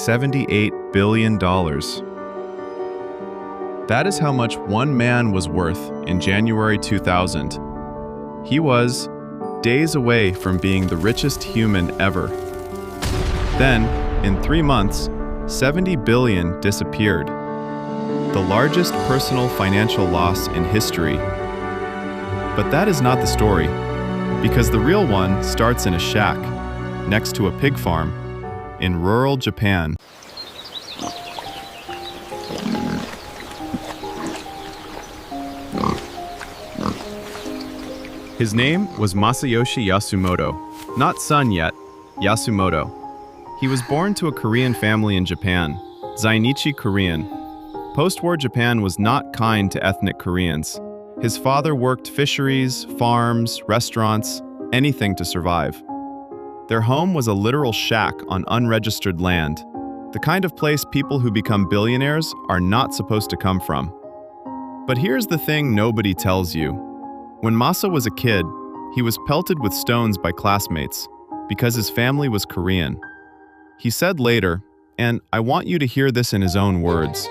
$78 billion. That is how much one man was worth in January 2000. He was days away from being the richest human ever. Then, in 3 months, 70 billion disappeared. The largest personal financial loss in history. But that is not the story, because the real one starts in a shack, next to a pig farm, in rural Japan. His name was Masayoshi Yasumoto, not Son yet, Yasumoto. He was born to a Korean family in Japan, Zainichi Korean. Post-war Japan was not kind to ethnic Koreans. His father worked fisheries, farms, restaurants, anything to survive. Their home was a literal shack on unregistered land, the kind of place people who become billionaires are not supposed to come from. But here's the thing nobody tells you. When Masa was a kid, he was pelted with stones by classmates because his family was Korean. He said later, and I want you to hear this in his own words,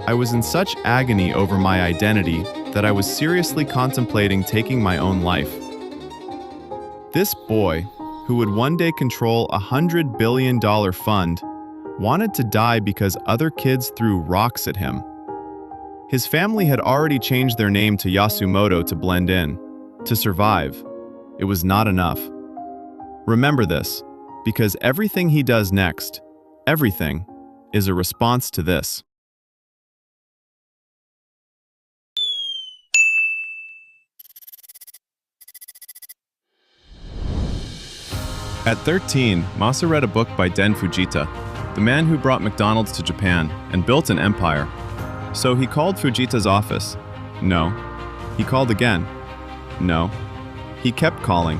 "I was in such agony over my identity that I was seriously contemplating taking my own life." This boy, who would one day control a $100 billion fund, wanted to die because other kids threw rocks at him. His family had already changed their name to Yasumoto to blend in, to survive. It was not enough. Remember this, because everything he does next, everything, is a response to this. At 13, Masa read a book by Den Fujita, the man who brought McDonald's to Japan and built an empire. So he called Fujita's office. No. He called again. No. He kept calling.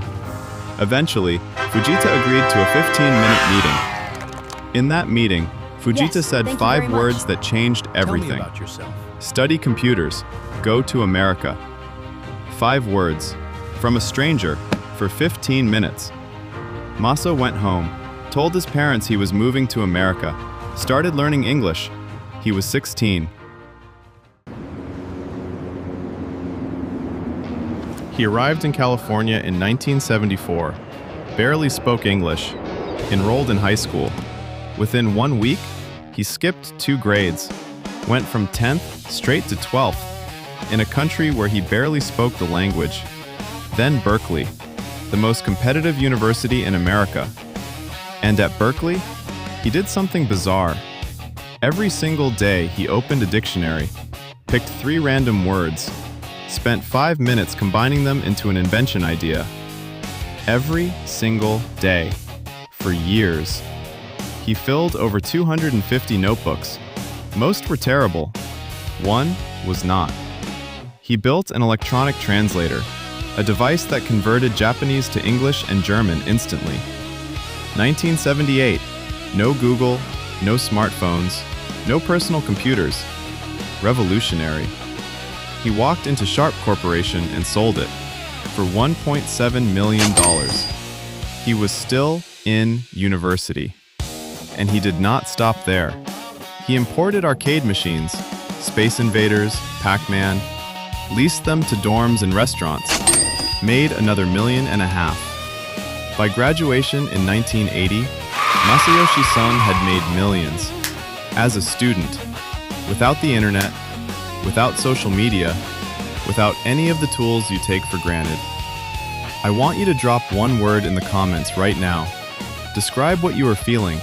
Eventually, Fujita agreed to a 15-minute meeting. In that meeting, Fujita said 5 words that changed everything. Tell me about yourself. Study computers. Go to America. 5 words. From a stranger, for 15 minutes. Masa went home, told his parents he was moving to America, started learning English. He was 16. He arrived in California in 1974, barely spoke English, enrolled in high school. Within 1 week, he skipped 2 grades, went from 10th straight to 12th, in a country where he barely spoke the language. Then Berkeley, the most competitive university in America. And at Berkeley, he did something bizarre. Every single day, he opened a dictionary, picked 3 random words, spent 5 minutes combining them into an invention idea. Every single day, for years. He filled over 250 notebooks. Most were terrible. One was not. He built an electronic translator, a device that converted Japanese to English and German instantly. 1978, no Google, no smartphones, no personal computers. Revolutionary. He walked into Sharp Corporation and sold it for $1.7 million. He was still in university. And he did not stop there. He imported arcade machines, Space Invaders, Pac-Man, leased them to dorms and restaurants, made another $1.5 million. By graduation in 1980, Masayoshi Son had made millions. As a student, without the internet, without social media, without any of the tools you take for granted. I want you to drop 1 word in the comments right now. Describe what you are feeling,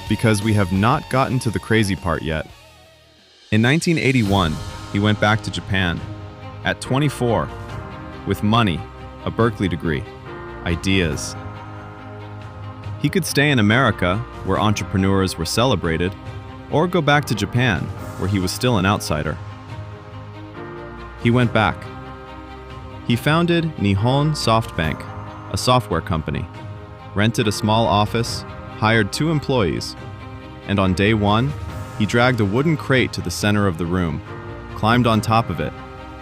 because we have not gotten to the crazy part yet. In 1981, he went back to Japan. At 24, with money, a Berkeley degree, ideas. He could stay in America, where entrepreneurs were celebrated, or go back to Japan, where he was still an outsider. He went back. He founded Nihon SoftBank, a software company, rented a small office, hired 2 employees, and on day 1, he dragged a wooden crate to the center of the room, climbed on top of it,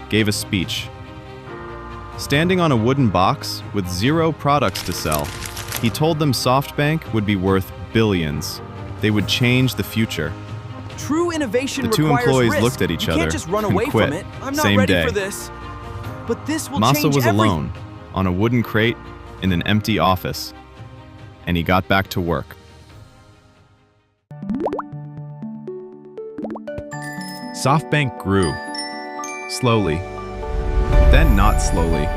gave a speech. Standing on a wooden box with 0 products to sell, he told them SoftBank would be worth billions. They would change the future. True innovation The two requires employees risk. looked at each You other can't just run and away quit from it. I'm not same ready day. for this. But this will Masa change was everything. alone, on a wooden crate, in an empty office. And he got back to work. SoftBank grew. Slowly. Then not slowly.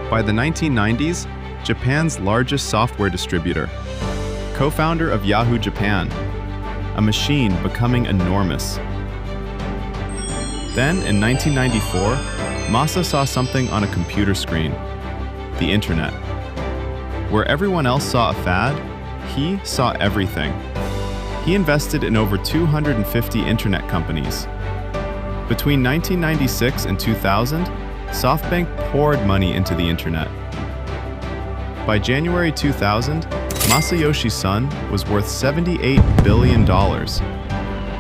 By the 1990s, Japan's largest software distributor. Co-founder of Yahoo Japan. A machine becoming enormous. Then, in 1994, Masa saw something on a computer screen. The internet. Where everyone else saw a fad, he saw everything. He invested in over 250 internet companies. Between 1996 and 2000, SoftBank poured money into the internet. By January 2000, Masayoshi Son was worth $78 billion,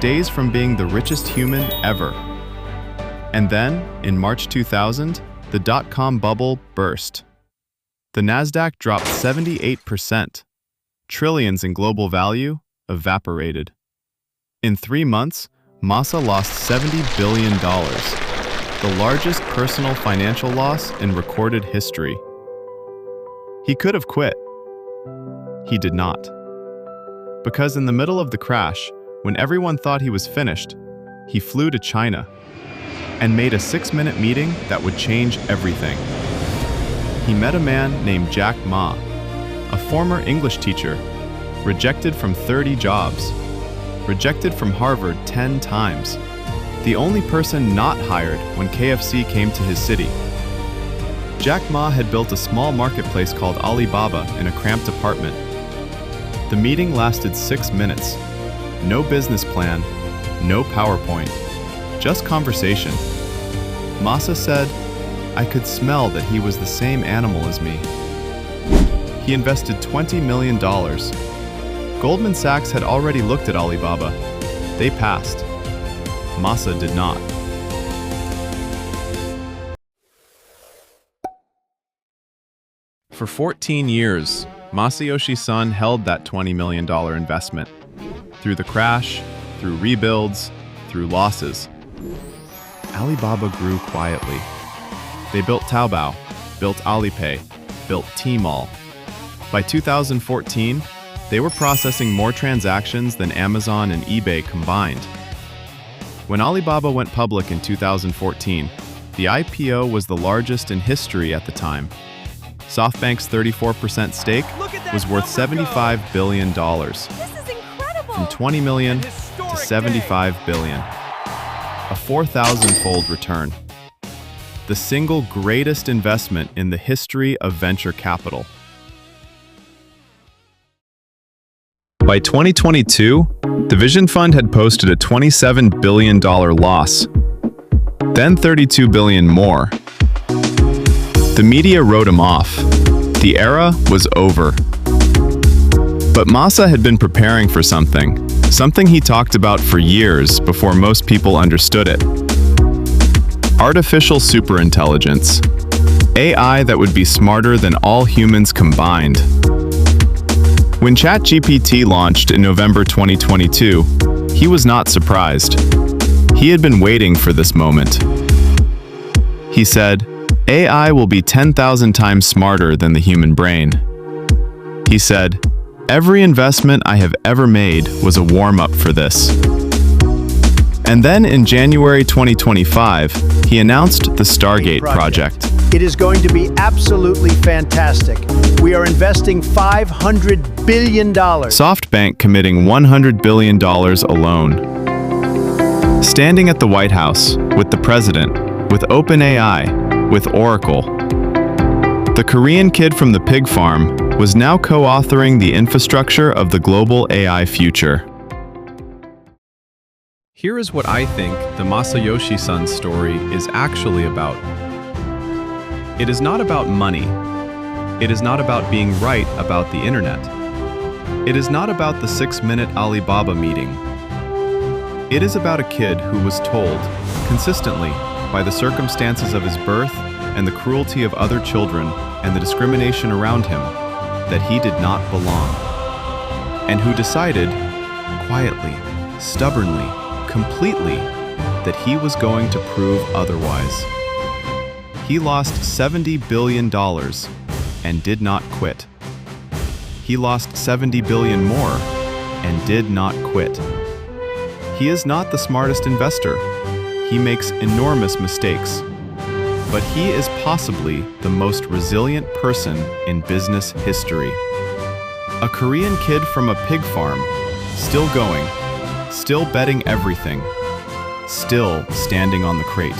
days from being the richest human ever. And then, in March 2000, the dot-com bubble burst. The Nasdaq dropped 78%. Trillions in global value evaporated. In 3 months, Masa lost $70 billion, the largest personal financial loss in recorded history. He could have quit. He did not. Because in the middle of the crash, when everyone thought he was finished, he flew to China and made a 6-minute meeting that would change everything. He met a man named Jack Ma, a former English teacher, rejected from 30 jobs, rejected from Harvard 10 times, the only person not hired when KFC came to his city. Jack Ma had built a small marketplace called Alibaba in a cramped apartment. The meeting lasted 6 minutes. No business plan, no PowerPoint, just conversation. Masa said, "I could smell that he was the same animal as me." He invested $20 million. Goldman Sachs had already looked at Alibaba. They passed. Masa did not. For 14 years, Masayoshi Son held that $20 million investment. Through the crash, through rebuilds, through losses. Alibaba grew quietly. They built Taobao, built Alipay, built Tmall. By 2014, they were processing more transactions than Amazon and eBay combined. When Alibaba went public in 2014, the IPO was the largest in history at the time. SoftBank's 34% stake was worth $75 billion. This is incredible! From $20 million to $75 billion. A 4,000-fold return. The single greatest investment in the history of venture capital. By 2022, the Vision Fund had posted a $27 billion loss, then $32 billion more. The media wrote him off. The era was over. But Masa had been preparing for something he talked about for years before most people understood it. Artificial superintelligence. AI that would be smarter than all humans combined. When ChatGPT launched in November 2022, he was not surprised. He had been waiting for this moment. He said, "AI will be 10,000 times smarter than the human brain." He said, "Every investment I have ever made was a warm-up for this." And then in January 2025, he announced the Stargate project. It is going to be absolutely fantastic. We are investing $500 billion. SoftBank committing $100 billion alone. Standing at the White House, with the president, with OpenAI, with Oracle. The Korean kid from the pig farm was now co-authoring the infrastructure of the global AI future. Here is what I think the Masayoshi Son story is actually about. It is not about money. It is not about being right about the internet. It is not about the 6-minute Alibaba meeting. It is about a kid who was told, consistently, by the circumstances of his birth and the cruelty of other children and the discrimination around him, that he did not belong. and who decided, quietly, stubbornly, completely, that he was going to prove otherwise. He lost $70 billion and did not quit. He lost $70 billion more and did not quit. He is not the smartest investor. He makes enormous mistakes. But he is possibly the most resilient person in business history. A Korean kid from a pig farm, still going, still betting everything, still standing on the crate.